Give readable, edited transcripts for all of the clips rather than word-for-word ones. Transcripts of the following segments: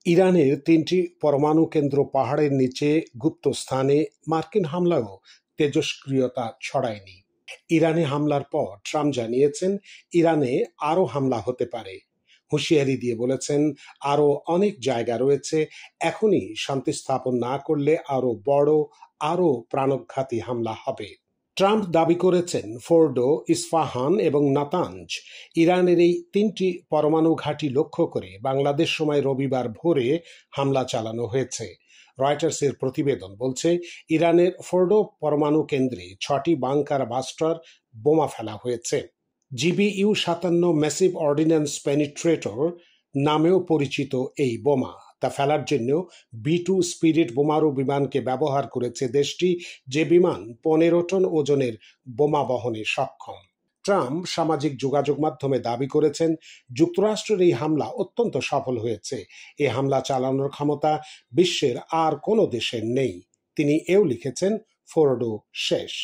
ইরানের ৩টি পরমাণু কেন্দ্র পাহাড়ের নিচে গুপ্ত স্থানে মার্কিন হামলাও তেজস্ক্রিয়তা ছড়ায়নি। ইরানে হামলার পর ট্রাম্প জানিয়েছেন ইরানে আরও হামলা হতে পারে। হুঁশিয়ারি দিয়ে বলেছেন আরও অনেক জায়গা রয়েছে, এখনই শান্তি স্থাপন না করলে আরও বড়, আরও প্রাণঘাতী হামলা হবে। ট্রাম্প দাবি করেছেন ফোর্ডো, ইস্ফাহান এবং নাতাঞ্জ ইরানের এই ৩টি পরমাণু ঘাঁটি লক্ষ্য করে বাংলাদেশ সময় রবিবার ভোরে হামলা চালানো হয়েছে। রয়টার্সের প্রতিবেদন বলছে ইরানের ফোর্ডো পরমাণু কেন্দ্রে ৬টি বাংকার বাস্টার বোমা ফেলা হয়েছে। GBU-৫৭ ম্যাসিভ অর্ডিন্যান্স পেনিট্রেটর নামেও পরিচিত এই বোমা তা ফেলার জন্য B-2 স্পিরিট বোমারু বিমানকে ব্যবহার করেছে দেশটি, যে বিমান ১৫ টন ওজনের বোমা বহনে সক্ষম। ট্রাম্প সামাজিক যোগাযোগ মাধ্যমে দাবি করেছেন যুক্তরাষ্ট্রের এই হামলা অত্যন্ত সফল হয়েছে। এই হামলা চালানোর ক্ষমতা বিশ্বের আর কোনো দেশের নেই। তিনি এও লিখেছেন ফোর্ডো শেষ।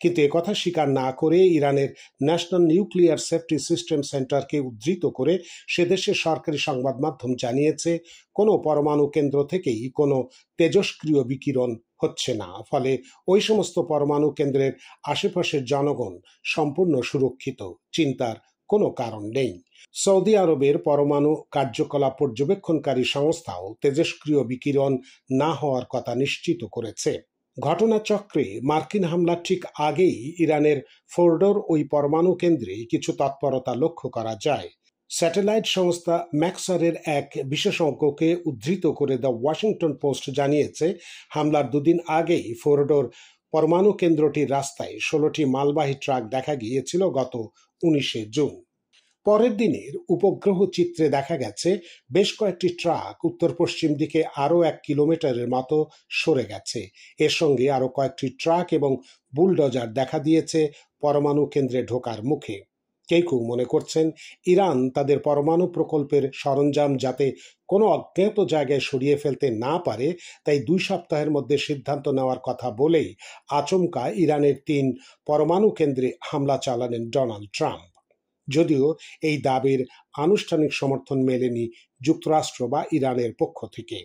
কিন্তু একথা স্বীকার না করে ইরানের ন্যাশনাল নিউক্লিয়ার সেফটি সিস্টেম সেন্টারকে উদ্ধৃত করে সে দেশের সরকারি সংবাদ মাধ্যম জানিয়েছে কোনো পরমাণু কেন্দ্র থেকেই কোনো তেজস্ক্রিয় বিকিরণ হচ্ছে না, ফলে ওই সমস্ত পরমাণু কেন্দ্রের আশেপাশের জনগণ সম্পূর্ণ সুরক্ষিত, চিন্তার কোনো কারণ নেই। সৌদি আরবের পরমাণু কার্যকলাপ পর্যবেক্ষণকারী সংস্থাও তেজস্ক্রিয় বিকিরণ না হওয়ার কথা নিশ্চিত করেছে। ঘটনাচক্রে মার্কিন হামলার ঠিক আগেই ইরানের ফোর্ডোর ওই পরমাণু কেন্দ্রে কিছু তৎপরতা লক্ষ্য করা যায়। স্যাটেলাইট সংস্থা ম্যাক্সারের এক বিশেষজ্ঞকে উদ্ধৃত করে দ্য ওয়াশিংটন পোস্ট জানিয়েছে হামলার দুদিন আগেই ফোর্ডোর পরমাণু কেন্দ্রটির রাস্তায় ১৬টি মালবাহী ট্রাক দেখা গিয়েছিল গত ১৯ জুন। পরের দিনের উপগ্রহ চিত্রে দেখা গেছে বেশ কয়েকটি ট্রাক উত্তর পশ্চিম দিকে আরও ১ কিলোমিটারের মতো সরে গেছে। এর সঙ্গে আরও কয়েকটি ট্রাক এবং বুলডোজার দেখা দিয়েছে পরমাণু কেন্দ্রে ঢোকার মুখে। কেউ কেউ মনে করছেন ইরান তাদের পরমাণু প্রকল্পের সরঞ্জাম যাতে কোনো অজ্ঞাত জায়গায় সরিয়ে ফেলতে না পারে, তাই ২ সপ্তাহের মধ্যে সিদ্ধান্ত নেওয়ার কথা বলেই আচমকা ইরানের ৩ পরমাণু কেন্দ্রে হামলা চালালেন ডোনাল্ড ট্রাম্প। যদিও এই দাবির আনুষ্ঠানিক সমর্থন মেলেনি যুক্তরাষ্ট্র বা ইরানের পক্ষ থেকে।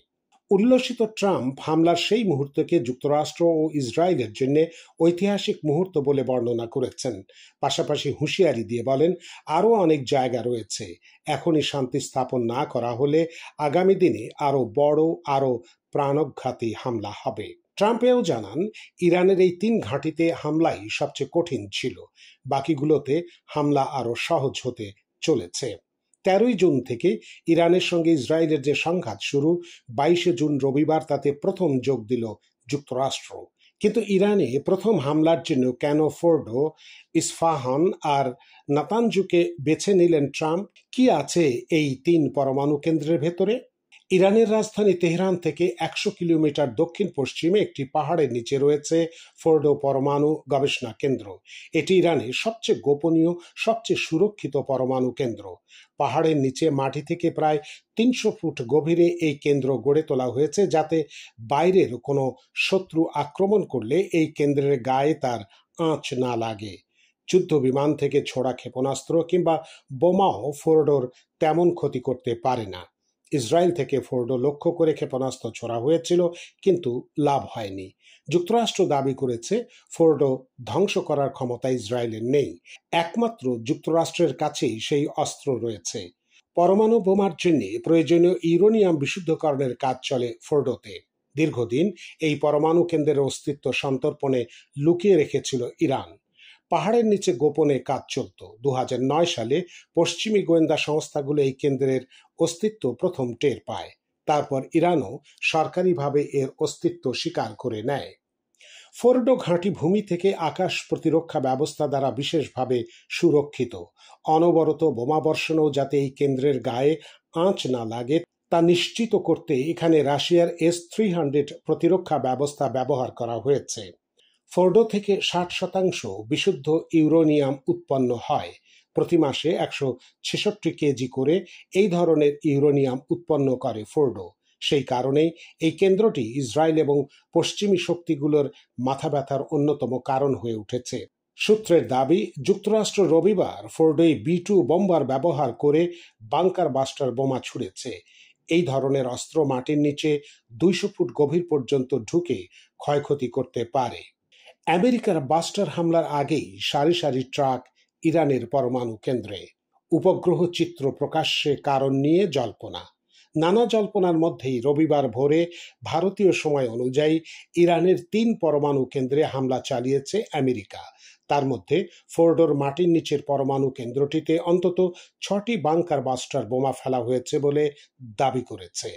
উল্লসিত ট্রাম্প হামলার সেই মুহূর্তকে যুক্তরাষ্ট্র ও ইসরায়েলের জন্য ঐতিহাসিক মুহূর্ত বলে বর্ণনা করেছেন। পাশাপাশি হুঁশিয়ারি দিয়ে বলেন আরও অনেক জায়গা রয়েছে, এখনই শান্তি স্থাপন না করা হলে আগামী দিনে আরও বড়, আরও প্রাণঘাতী হামলা হবে। ট্রাম্প এও জানান ইরানের এই ৩ ঘাঁটিতে হামলাই সবচেয়ে কঠিন ছিল, বাকিগুলোতে হামলা আরও সহজ হতে চলেছে। ১৩ জুন থেকে ইরানের সঙ্গে ইসরায়েলের যে সংঘাত শুরু, ২২ জুন রবিবার তাতে প্রথম যোগ দিল যুক্তরাষ্ট্র। কিন্তু ইরানে প্রথম হামলার জন্য কেন ফোর্ডো, ইস্ফাহান আর নাতাঞ্জুকে বেছে নিলেন ট্রাম্প? কি আছে এই ৩ পরমাণু কেন্দ্রের ভেতরে? ইরানের রাজধানী তেহরান থেকে ১০০ কিলোমিটার দক্ষিণ পশ্চিমে একটি পাহাড়ের নিচে রয়েছে ফোর্ডো পরমাণু গবেষণা কেন্দ্র। এটি ইরানের সবচেয়ে গোপনীয়, সবচেয়ে সুরক্ষিত পরমাণু কেন্দ্র। পাহাড়ের নিচে মাটি থেকে প্রায় ৩০০ ফুট গভীরে এই কেন্দ্র গড়ে তোলা হয়েছে, যাতে বাইরের কোনো শত্রু আক্রমণ করলে এই কেন্দ্রের গায়ে তার আঁচ না লাগে। যুদ্ধ বিমান থেকে ছোড়া ক্ষেপণাস্ত্র কিংবা বোমাও ফোর্ডোর তেমন ক্ষতি করতে পারে না। ইসরায়েল থেকে ফোর্ডো লক্ষ্য করে ক্ষেপণাস্ত্র ছোড়া হয়েছিল, কিন্তু লাভ হয়নি। যুক্তরাষ্ট্র দাবি করেছে ফোর্ডো ধ্বংস করার ক্ষমতা ইসরায়েলের নেই, একমাত্র যুক্তরাষ্ট্রের কাছেই সেই অস্ত্র রয়েছে। পরমাণু বোমার জন্য প্রয়োজনীয় ইউরেনিয়াম বিশুদ্ধকরণের কাজ চলে ফোর্ডোতে। দীর্ঘদিন এই পরমাণু কেন্দ্রের অস্তিত্ব সন্তর্পণে লুকিয়ে রেখেছিল ইরান। পাহাড়ের নিচে গোপনে কাজ চলত। ২০০৯ সালে পশ্চিমী গোয়েন্দা সংস্থাগুলো এই কেন্দ্রের অস্তিত্ব প্রথম টের পায়। তারপর ইরানও সরকারিভাবে এর অস্তিত্ব স্বীকার করে নেয়। ফোর্ডো ঘাঁটি ভূমি থেকে আকাশ প্রতিরক্ষা ব্যবস্থা দ্বারা বিশেষভাবে সুরক্ষিত। অনবরত বোমাবর্ষণও যাতে এই কেন্দ্রের গায়ে আঁচ না লাগে তা নিশ্চিত করতে এখানে রাশিয়ার S-300 প্রতিরক্ষা ব্যবস্থা ব্যবহার করা হয়েছে। ফোর্ডো থেকে ৬০% বিশুদ্ধ ইউরেনিয়াম উৎপন্ন হয়। প্রতি মাসে ১৬৬ কেজি করে এই ধরনের ইউরেনিয়াম উৎপন্ন করে ফোর্ডো। সেই কারণেই এই কেন্দ্রটি ইসরায়েল এবং পশ্চিমী শক্তিগুলোর মাথা ব্যথার অন্যতম কারণ হয়ে উঠেছে। সূত্রের দাবি, যুক্তরাষ্ট্র রবিবার ফোর্ডোয় B-2 বোম্বার ব্যবহার করে বাংকার বাস্টার বোমা ছুড়েছে। এই ধরনের অস্ত্র মাটির নিচে 200 ফুট গভীর পর্যন্ত ঢুকে ক্ষয়ক্ষতি করতে পারে। আমেরিকার বাস্টার হামলার আগেই সারি সারি ট্রাক ইরানের পরমাণু কেন্দ্রে। উপগ্রহ চিত্র প্রকাশ্যে কারণ নিয়ে জল্পনা। নানা জল্পনার মধ্যেই রবিবার ভোরে ভারতীয় সময় অনুযায়ী ইরানের 3 পরমাণু কেন্দ্রে হামলা চালিয়েছে আমেরিকা। তার মধ্যে ফোর্ডোর মাটির নিচের পরমাণু কেন্দ্রটিতে অন্তত 6টি বাংকার বাস্টার বোমা ফেলা হয়েছে বলে দাবি করেছে।